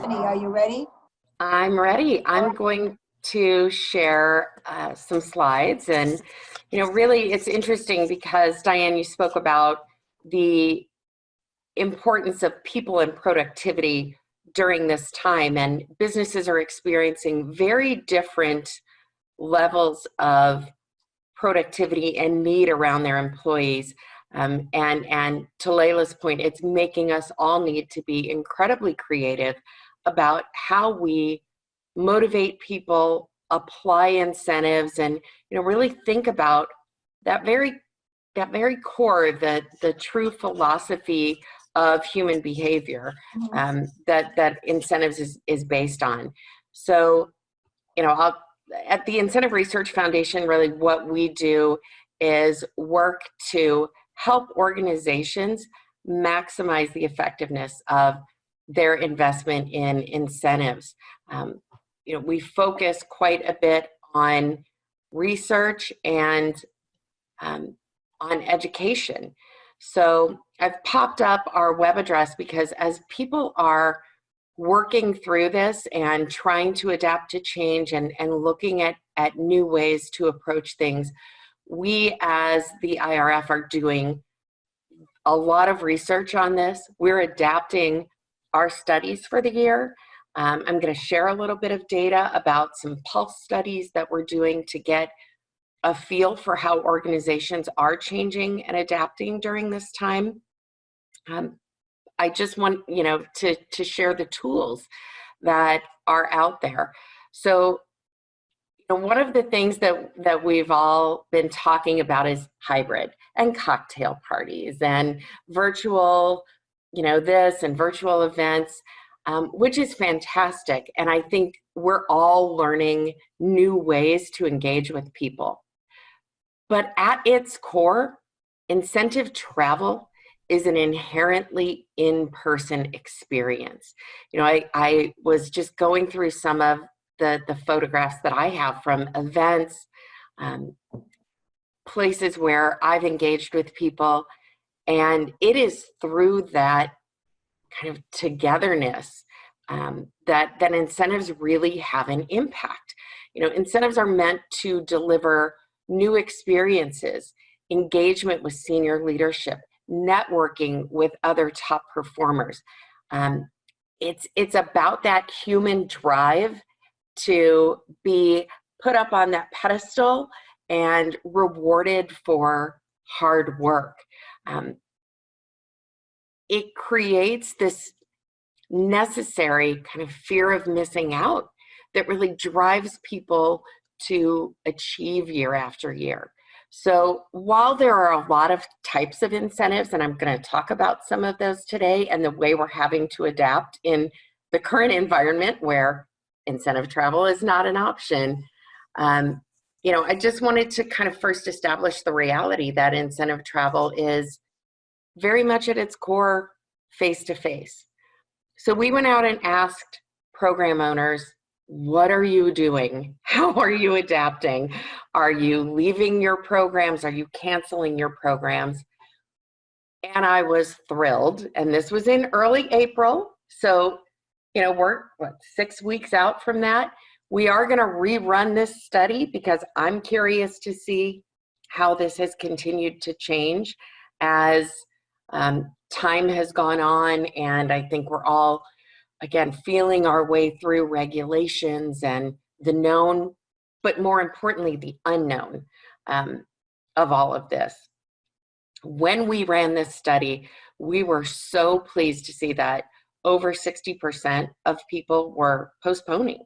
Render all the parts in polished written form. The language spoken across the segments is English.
Stephanie, are you ready? I'm ready. I'm going to share some slides, and really it's interesting because Diane, you spoke about the importance of people and productivity during this time, and businesses are experiencing very different levels of productivity and need around their employees. And to Layla's point, it's making us all need to be incredibly creative about how we motivate people, apply incentives, and really think about that very core, the true philosophy of human behavior that incentives is based on. So, at the Incentive Research Foundation, really what we do is work to help organizations maximize the effectiveness of their investment in incentives. We focus quite a bit on research and on education. So I've popped up our web address because as people are working through this and trying to adapt to change and looking at new ways to approach things, we as the IRF are doing a lot of research on this. We're adapting our studies for the year. I'm going to share a little bit of data about some pulse studies that we're doing to get a feel for how organizations are changing and adapting during this time. I just want to share the tools that are out there. So one of the things that we've all been talking about is hybrid and cocktail parties and virtual, this and virtual events, which is fantastic. And I think we're all learning new ways to engage with people. But at its core, incentive travel is an inherently in-person experience. I was just going through some of the photographs that I have from events, places where I've engaged with people, and it is through that kind of togetherness that incentives really have an impact. Incentives are meant to deliver new experiences, engagement with senior leadership, networking with other top performers. It's about that human drive to be put up on that pedestal and rewarded for hard work. It creates this necessary kind of fear of missing out that really drives people to achieve year after year. So while there are a lot of types of incentives, and I'm going to talk about some of those today and the way we're having to adapt in the current environment where incentive travel is not an option, I just wanted to kind of first establish the reality that incentive travel is very much at its core face-to-face. So we went out and asked program owners, what are you doing? How are you adapting? Are you leaving your programs? Are you canceling your programs? And I was thrilled. And this was in early April. So, we're 6 weeks out from that. We are going to rerun this study because I'm curious to see how this has continued to change as time has gone on. And I think we're all, again, feeling our way through regulations and the known, but more importantly, the unknown of all of this. When we ran this study, we were so pleased to see that over 60% of people were postponing.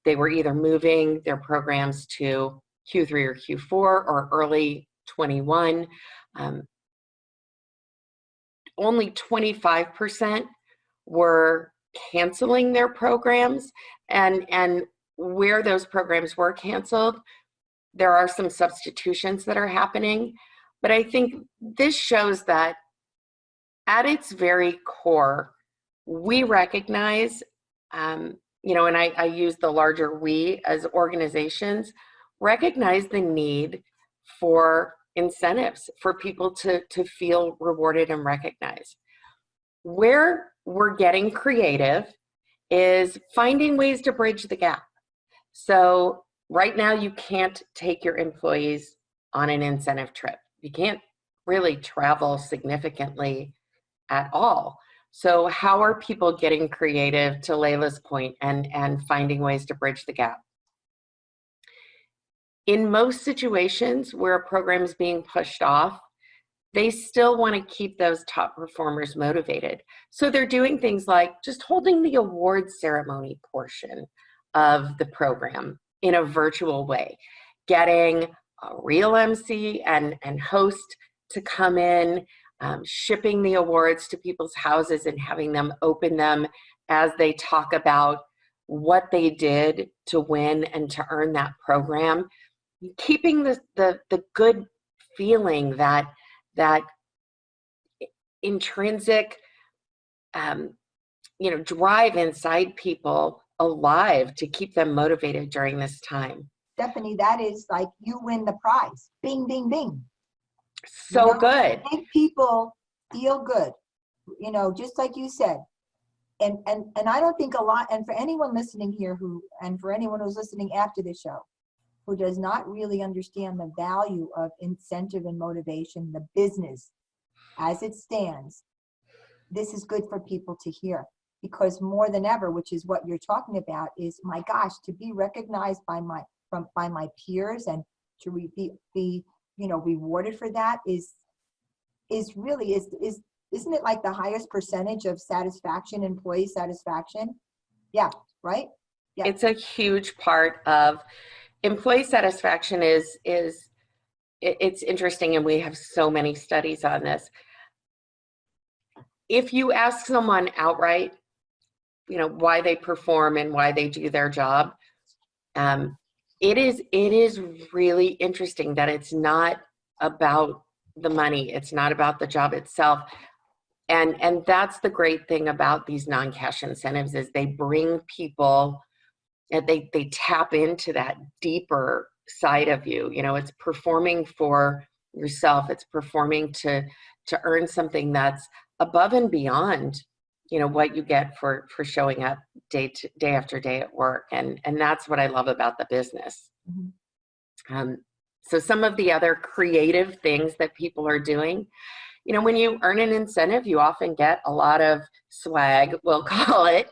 They were either moving their programs to Q3 or Q4 or early 21. Only 25% were canceling their programs, and where those programs were canceled, there are some substitutions that are happening. But I think this shows that at its very core, we recognize, and I use the larger we as organizations, recognize the need for incentives for people to feel rewarded and recognized. Where we're getting creative is finding ways to bridge the gap. So right now you can't take your employees on an incentive trip. You can't really travel significantly at all. So how are people getting creative, to Layla's point, and finding ways to bridge the gap? In most situations where a program is being pushed off, they still want to keep those top performers motivated. So they're doing things like just holding the awards ceremony portion of the program in a virtual way, getting a real MC and host to come in, shipping the awards to people's houses and having them open them as they talk about what they did to win and to earn that program. Keeping the good feeling, that intrinsic drive inside people alive to keep them motivated during this time. Stephanie, that is like you win the prize. Bing, bing, bing. So good. Make people feel good, just like you said. And I don't think a lot, and for anyone listening here and for anyone who's listening after the show, who does not really understand the value of incentive and motivation, the business as it stands, this is good for people to hear, because more than ever, which is what you're talking about, is, my gosh, to be recognized by my peers and to be rewarded for that is really isn't it like the highest percentage of satisfaction, employee satisfaction? Yeah, right? Yeah. It's a huge part of employee satisfaction. It's interesting, and we have so many studies on this. If you ask someone outright, why they perform and why they do their job, it is really interesting that it's not about the money. It's not about the job itself. And that's the great thing about these non-cash incentives, is they bring people, and they tap into that deeper side of you. It's performing for yourself. It's performing to earn something that's above and beyond, what you get for showing up day after day at work. And that's what I love about the business. Mm-hmm. So some of the other creative things that people are doing, when you earn an incentive, you often get a lot of swag, we'll call it,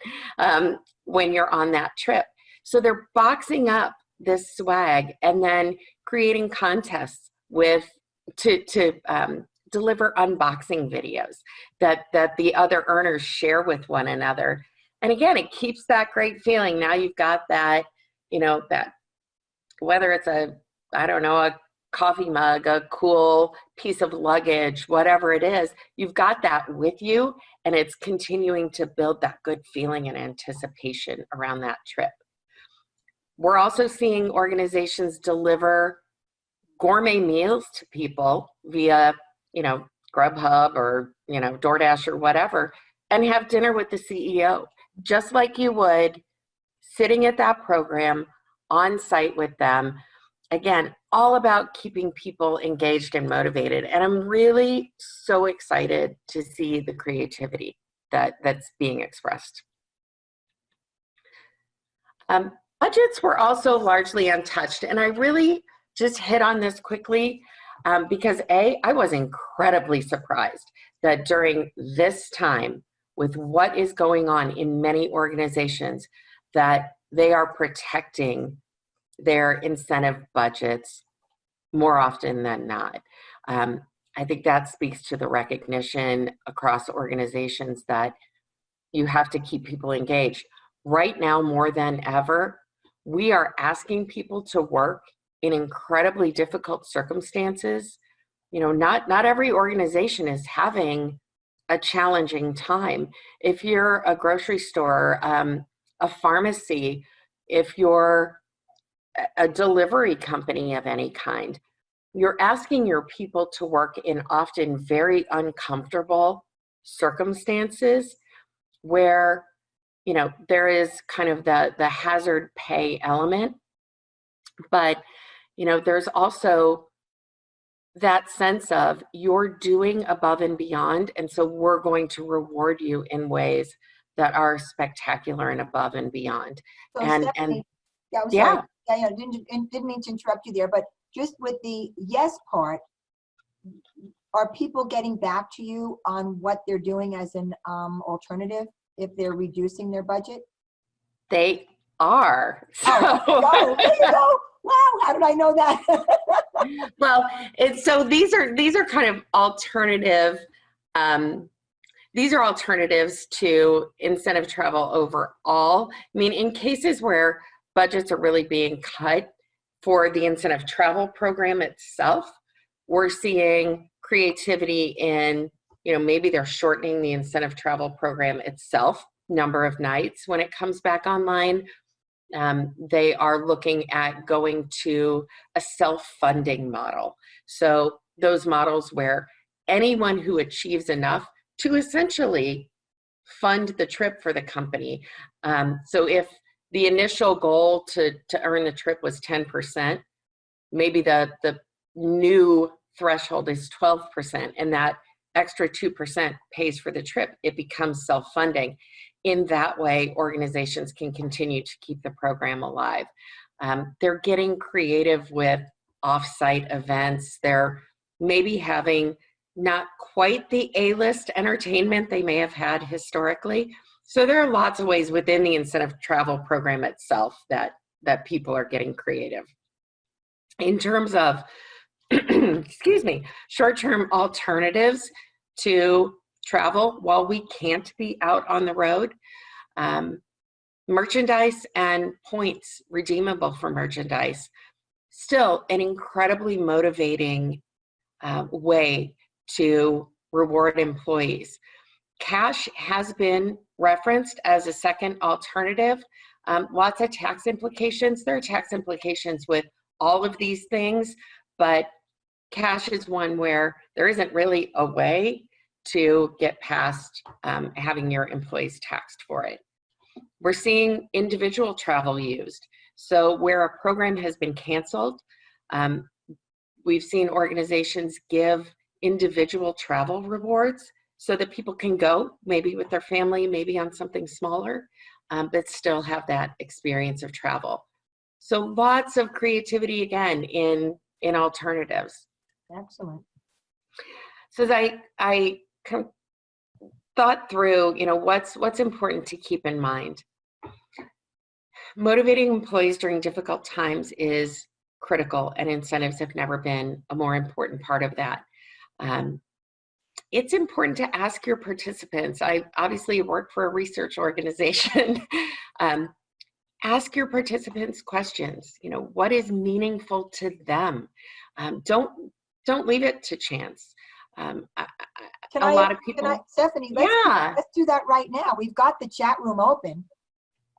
when you're on that trip. So they're boxing up this swag and then creating contests to deliver unboxing videos that the other earners share with one another. And again, it keeps that great feeling. Now you've got that, that, whether it's a coffee mug, a cool piece of luggage, whatever it is, you've got that with you, and it's continuing to build that good feeling and anticipation around that trip. We're also seeing organizations deliver gourmet meals to people via, Grubhub or, DoorDash or whatever, and have dinner with the CEO, just like you would sitting at that program on site with them. Again, all about keeping people engaged and motivated. And I'm really so excited to see the creativity that's being expressed. Budgets were also largely untouched. And I really just hit on this quickly because I was incredibly surprised that during this time, with what is going on in many organizations, that they are protecting their incentive budgets more often than not. I think that speaks to the recognition across organizations that you have to keep people engaged. Right now, more than ever, we are asking people to work in incredibly difficult circumstances. Not every organization is having a challenging time. If you're a grocery store, a pharmacy, if you're a delivery company of any kind, you're asking your people to work in often very uncomfortable circumstances where, there is kind of the hazard pay element, but, there's also that sense of you're doing above and beyond, and so we're going to reward you in ways that are spectacular and above and beyond. So And Stephanie, yeah, I'm sorry. yeah, Yeah, didn't mean to interrupt you there, but just with the yes part, are people getting back to you on what they're doing as an alternative if they're reducing their budget? they are. Oh, there you go. Wow, how did I know that? Well, so these are kind of alternative. These are alternatives to incentive travel overall. I mean, in cases where budgets are really being cut for the incentive travel program itself, we're seeing creativity in, maybe they're shortening the incentive travel program itself, number of nights when it comes back online. They are looking at going to a self-funding model. So those models where anyone who achieves enough to essentially fund the trip for the company. So if the initial goal to earn the trip was 10%, maybe the new threshold is 12%, and that extra 2% pays for the trip. It becomes self-funding. In that way, organizations can continue to keep the program alive. They're getting creative with off-site events. They're maybe having not quite the A-list entertainment they may have had historically. So there are lots of ways within the incentive travel program itself that people are getting creative. In terms of, excuse me, short-term alternatives to travel while we can't be out on the road, merchandise and points redeemable for merchandise, still an incredibly motivating way to reward employees. Cash has been referenced as a second alternative. Lots of tax implications. There are tax implications with all of these things, but cash is one where there isn't really a way to get past having your employees taxed for it. We're seeing individual travel used. So where a program has been canceled, we've seen organizations give individual travel rewards so that people can go, maybe with their family, maybe on something smaller, but still have that experience of travel. So lots of creativity again in alternatives. Excellent. So as I thought through, what's important to keep in mind. Motivating employees during difficult times is critical, and incentives have never been a more important part of that. It's important to ask your participants. I obviously work for a research organization. Ask your participants questions. What is meaningful to them? Don't leave it to chance. Stephanie, let's do that right now. We've got the chat room open.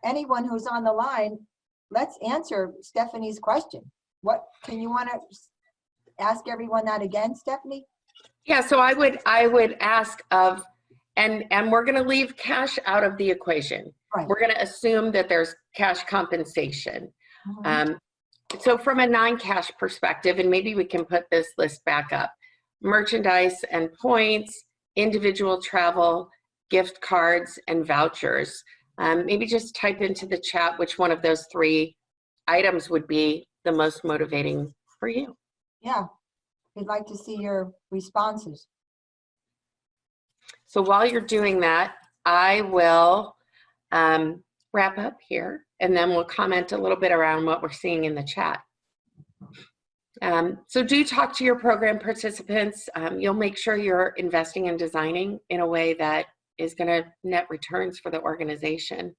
Anyone who's on the line, let's answer Stephanie's question. Can you want to ask everyone that again, Stephanie? Yeah, so I would ask of, and we're going to leave cash out of the equation. Right. We're going to assume that there's cash compensation. Mm-hmm. So from a non-cash perspective, and maybe we can put this list back up, merchandise and points, individual travel, gift cards, and vouchers. Maybe just type into the chat which one of those three items would be the most motivating for you. Yeah, we'd like to see your responses. So while you're doing that, I will wrap up here, and then we'll comment a little bit around what we're seeing in the chat. So do talk to your program participants. You'll make sure you're investing and designing in a way that is going to net returns for the organization.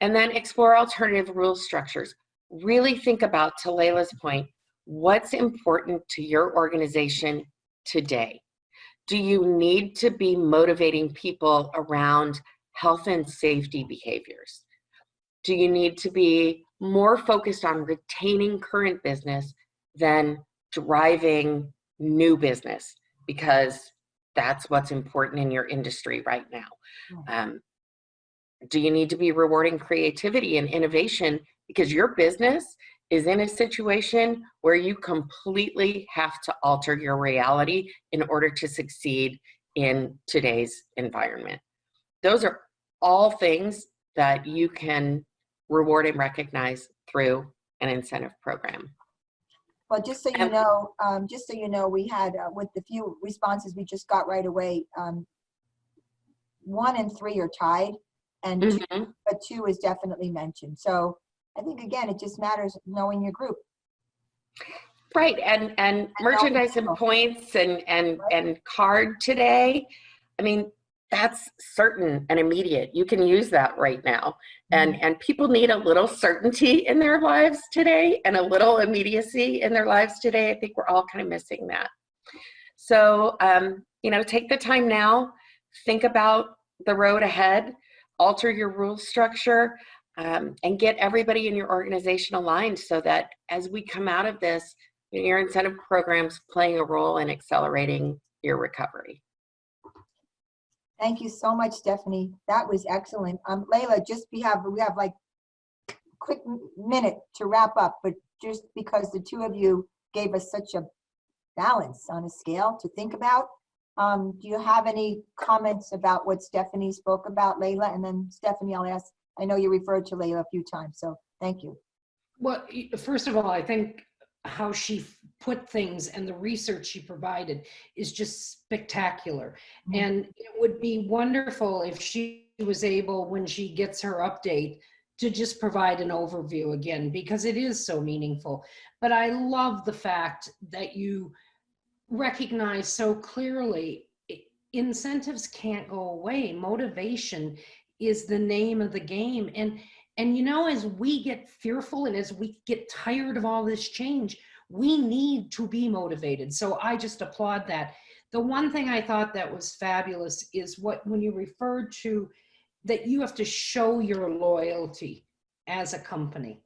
And then explore alternative rule structures. Really think about, to Layla's point, what's important to your organization today? Do you need to be motivating people around health and safety behaviors? Do you need to be more focused on retaining current business than driving new business? Because that's what's important in your industry right now. Do you need to be rewarding creativity and innovation because your business is in a situation where you completely have to alter your reality in order to succeed in today's environment? Those are all things that you can reward and recognize through an incentive program. Well, just so you know, we had, with the few responses we just got right away, 1 and 3 are tied, and but 2 is definitely mentioned. So I think, again, it just matters knowing your group. Right, and merchandise and points and card today, I mean, that's certain and immediate. You can use that right now. And people need a little certainty in their lives today and a little immediacy in their lives today. I think we're all kind of missing that. So, you know, take the time now, think about the road ahead, alter your rule structure, and get everybody in your organization aligned so that as we come out of this, your incentive programs playing a role in accelerating your recovery. Thank you so much, Stephanie. That was excellent. Layla, we have like a quick minute to wrap up, but just because the two of you gave us such a balance on a scale to think about, do you have any comments about what Stephanie spoke about, Layla? And then Stephanie, I'll ask, I know you referred to Layla a few times, so thank you. Well, first of all, I think how she put things and the research she provided is just spectacular. And it would be wonderful if she was able, when she gets her update, to just provide an overview again, because it is so meaningful. But I love the fact that you recognize so clearly incentives can't go away. Motivation is the name of the game. And you know, as we get fearful and as we get tired of all this change, we need to be motivated. So I just applaud that. The one thing I thought that was fabulous is when you referred to that you have to show your loyalty as a company,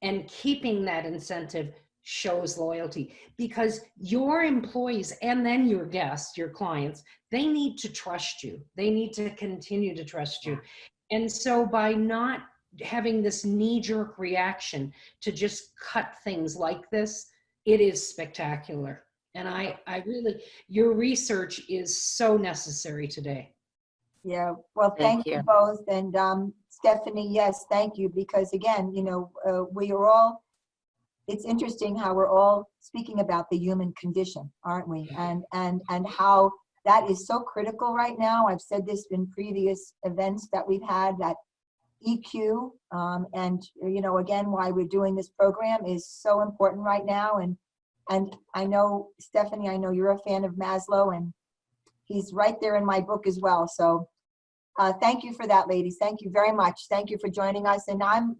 and keeping that incentive shows loyalty, because your employees and then your guests, your clients, they need to trust you. They need to continue to trust you. And so by not having this knee-jerk reaction to just cut things like this, it is spectacular. And I really, your research is so necessary today. Yeah, well, thank you both. And Stephanie, yes, thank you, because again, you know, we are all, it's interesting how we're all speaking about the human condition, aren't we? And how that is so critical right now. I've said this in previous events that we've had, that EQ, and you know, again, why we're doing this program is so important right now. And I know, Stephanie, I know you're a fan of Maslow, and he's right there in my book as well. So thank you for that, ladies. Thank you very much. Thank you for joining us. And I'm